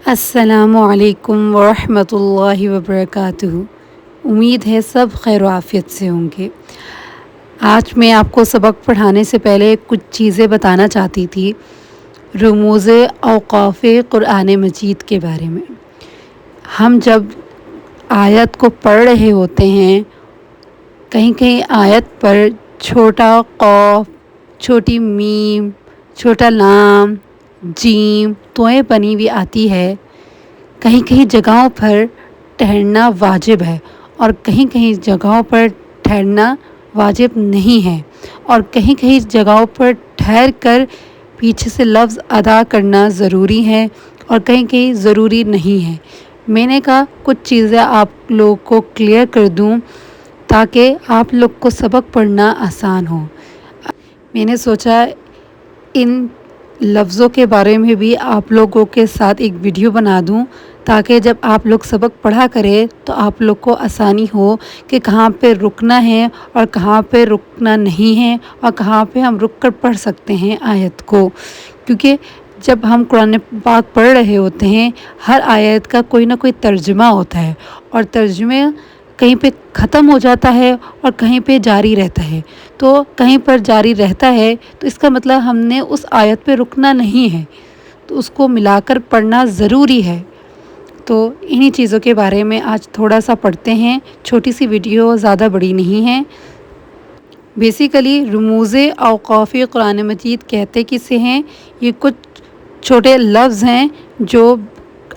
السلام علیکم ورحمۃ اللہ وبرکاتہ۔ امید ہے سب خیر و عافیت سے ہوں گے۔ آج میں آپ کو سبق پڑھانے سے پہلے کچھ چیزیں بتانا چاہتی تھی رموز اوقاف قرآن مجید کے بارے میں۔ ہم جب آیت کو پڑھ رہے ہوتے ہیں، کہیں کہیں آیت پر چھوٹا قاف، چھوٹی میم، چھوٹا لام، جیم توئیں بنی ہوئی آتی ہے۔ کہیں کہیں جگہوں پر ٹھہرنا واجب ہے اور کہیں کہیں جگہوں پر ٹھہرنا واجب نہیں ہے، اور کہیں کہیں جگہوں پر ٹھہر کر پیچھے سے لفظ ادا کرنا ضروری ہے اور کہیں کہیں ضروری نہیں ہے۔ میں نے کہا کچھ چیزیں آپ لوگوں کو کلیئر کر دوں تاکہ آپ لوگ کو سبق پڑھنا آسان ہو۔ میں نے سوچا ان لفظوں کے بارے میں بھی آپ لوگوں کے ساتھ ایک ویڈیو بنا دوں تاکہ جب آپ لوگ سبق پڑھا کریں تو آپ لوگ کو آسانی ہو کہ کہاں پہ رکنا ہے اور کہاں پہ رکنا نہیں ہے اور کہاں پہ ہم رک کر پڑھ سکتے ہیں آیت کو، کیونکہ جب ہم قرآن پاک پڑھ رہے ہوتے ہیں ہر آیت کا کوئی نہ کوئی ترجمہ ہوتا ہے، اور ترجمے کہیں پہ ختم ہو جاتا ہے اور کہیں پہ جاری رہتا ہے۔ تو کہیں پر جاری رہتا ہے تو اس کا مطلب ہم نے اس آیت پہ رکنا نہیں ہے، تو اس کو ملا کر پڑھنا ضروری ہے۔ تو انہی چیزوں کے بارے میں آج تھوڑا سا پڑھتے ہیں، چھوٹی سی ویڈیو، زیادہ بڑی نہیں ہے۔ بیسیکلی رموز اوقاف قرآن مجید کہتے کسے ہیں؟ یہ کچھ چھوٹے لفظ ہیں جو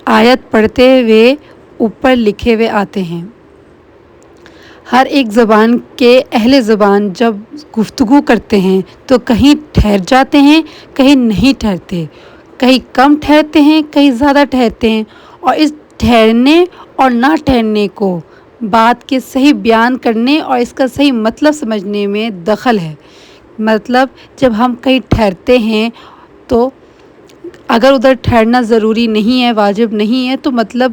آیت پڑھتے ہوئے اوپر لکھے ہوئے آتے ہیں۔ ہر ایک زبان کے اہل زبان جب گفتگو کرتے ہیں تو کہیں ٹھہر جاتے ہیں، کہیں نہیں ٹھہرتے، کہیں کم ٹھہرتے ہیں، کہیں زیادہ ٹھہرتے ہیں، اور اس ٹھہرنے اور نہ ٹھہرنے کو بات کے صحیح بیان کرنے اور اس کا صحیح مطلب سمجھنے میں دخل ہے۔ مطلب جب ہم کہیں ٹھہرتے ہیں تو اگر ادھر ٹھہرنا ضروری نہیں ہے، واجب نہیں ہے، تو مطلب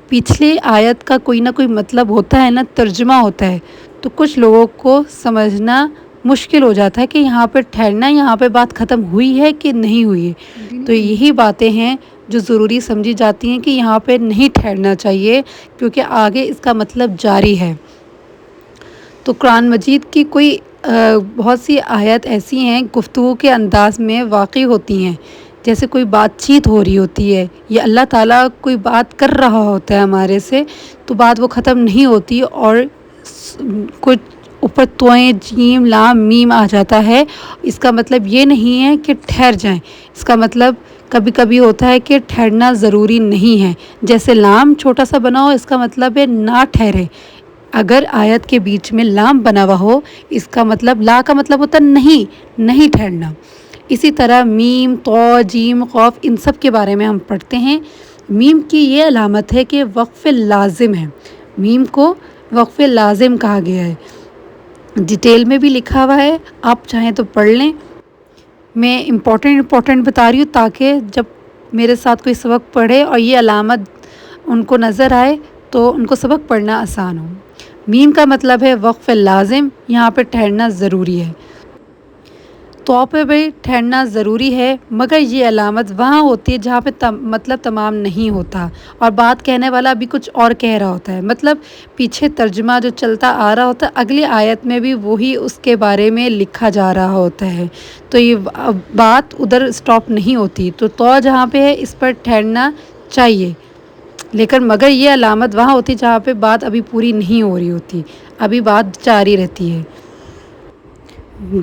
پچھلی آیت کا کوئی نہ کوئی مطلب ہوتا ہے نا، ترجمہ ہوتا ہے، تو کچھ لوگوں کو سمجھنا مشکل ہو جاتا ہے کہ یہاں پہ ٹھہرنا، یہاں پہ بات ختم ہوئی ہے کہ نہیں ہوئی ہے۔ تو یہی باتیں ہیں جو ضروری سمجھی جاتی ہیں کہ یہاں پہ نہیں ٹھہرنا چاہیے کیونکہ آگے اس کا مطلب جاری ہے۔ تو قرآن مجید کی کوئی بہت سی آیت ایسی ہیں گفتگو کے انداز میں واقع ہوتی ہیں، جیسے کوئی بات چیت ہو رہی ہوتی ہے یا اللہ تعالیٰ کوئی بات کر رہا ہوتا ہے ہمارے سے، تو بات وہ ختم نہیں ہوتی اور کچھ اوپر توئیں، جیم، لام، میم آ جاتا ہے۔ اس کا مطلب یہ نہیں ہے کہ ٹھہر جائیں، اس کا مطلب کبھی کبھی ہوتا ہے کہ ٹھہرنا ضروری نہیں ہے۔ جیسے لام چھوٹا سا بنا ہو، اس کا مطلب ہے نہ ٹھہرے۔ اگر آیت کے بیچ میں لام بنا ہوا ہو، اس کا مطلب لا کا مطلب ہوتا ہے نہیں ٹھہرنا۔ اسی طرح میم، تو، جیم، قاف، ان سب کے بارے میں ہم پڑھتے ہیں۔ میم کی یہ علامت ہے کہ وقف لازم ہے، میم کو وقف لازم کہا گیا ہے۔ ڈیٹیل میں بھی لکھا ہوا ہے، آپ چاہیں تو پڑھ لیں۔ میں امپورٹنٹ بتا رہی ہوں تاکہ جب میرے ساتھ کوئی سبق پڑھے اور یہ علامت ان کو نظر آئے تو ان کو سبق پڑھنا آسان ہو۔ میم کا مطلب ہے وقف لازم، یہاں پہ ٹھہرنا ضروری ہے۔ تو پہ بھی ٹھہرنا ضروری ہے، مگر یہ علامت وہاں ہوتی ہے جہاں پہ مطلب تمام نہیں ہوتا اور بات کہنے والا بھی کچھ اور کہہ رہا ہوتا ہے، مطلب پیچھے ترجمہ جو چلتا آ رہا ہوتا ہے اگلی آیت میں بھی وہی اس کے بارے میں لکھا جا رہا ہوتا ہے، تو یہ بات ادھر سٹاپ نہیں ہوتی۔ تو جہاں پہ ہے اس پر ٹھہرنا چاہیے، لیکن مگر یہ علامت وہاں ہوتی جہاں پہ بات ابھی پوری نہیں ہو رہی ہوتی، ابھی بات جاری رہتی ہے۔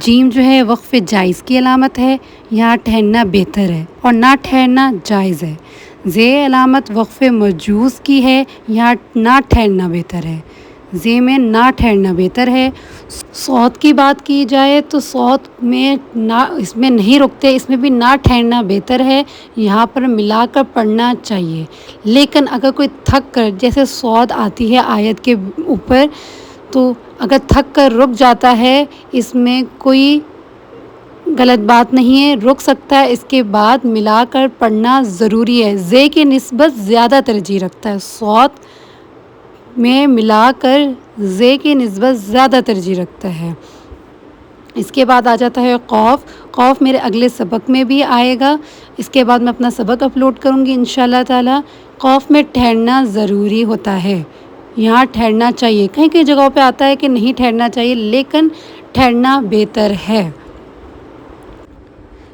جیم جو ہے وقف جائز کی علامت ہے، یہاں ٹھہرنا بہتر ہے اور نہ ٹھہرنا جائز ہے۔ زے علامت وقف مجوز کی ہے، یہاں نہ ٹھہرنا بہتر ہے، زے میں نہ ٹھہرنا بہتر ہے۔ صوت کی بات کی جائے تو صوت میں نہ، اس میں نہیں رکتے، اس میں بھی نہ ٹھہرنا بہتر ہے، یہاں پر ملا کر پڑھنا چاہیے۔ لیکن اگر کوئی تھک کر، جیسے صوت آتی ہے آیت کے اوپر، تو اگر تھک کر رک جاتا ہے، اس میں کوئی غلط بات نہیں ہے، رک سکتا ہے، اس کے بعد ملا کر پڑھنا ضروری ہے۔ زے کی نسبت زیادہ ترجیح رکھتا ہے، صوت میں ملا کر زے کی نسبت زیادہ ترجیح رکھتا ہے۔ اس کے بعد آ جاتا ہے قوف. قوف میرے اگلے سبق میں بھی آئے گا. اس کے بعد میں اپنا سبق اپلوڈ کروں گی انشاءاللہ تعالی. قوف میں ٹھہرنا ضروری ہوتا ہے. یہاں ٹھہرنا چاہیے. کہیں کہیں جگہوں پہ آتا ہے کہ نہیں ٹھہرنا چاہیے، لیکن ٹھہرنا بہتر ہے.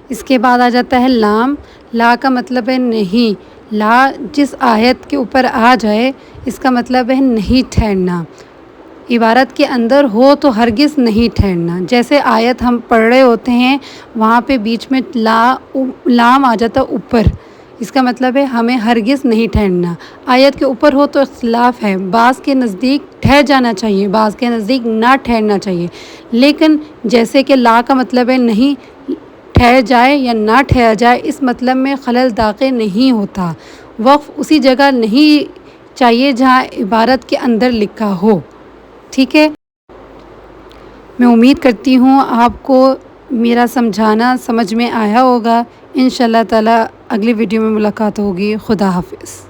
اس کے بعد آ جاتا ہے لام. لا کا مطلب ہے نہیں. لا جس آیت کے اوپر آ جائے اس کا مطلب ہے نہیں ٹھہرنا. عبارت کے اندر ہو تو ہرگز نہیں ٹھہرنا. جیسے آیت ہم پڑھ رہے ہوتے ہیں، وہاں پہ بیچ میں لام آ جاتا اوپر، اس کا مطلب ہے ہمیں ہرگز نہیں ٹھہرنا. آیت کے اوپر ہو تو اختلاف ہے. بعض کے نزدیک ٹھہر جانا چاہیے، بعض کے نزدیک نہ ٹھہرنا چاہیے. لیکن جیسے کہ لا کا مطلب ہے نہیں ٹھہر جائے یا نہ ٹھہر جائے، اس مطلب میں خلل داخل نہیں ہوتا. وقف اسی جگہ نہیں چاہیے جہاں عبارت کے اندر لکھا ہو. ٹھیک ہے. میں امید کرتی ہوں آپ کو میرا سمجھانا سمجھ میں آیا ہوگا. انشاءاللہ تعالی اگلی ویڈیو میں ملاقات ہوگی. خدا حافظ.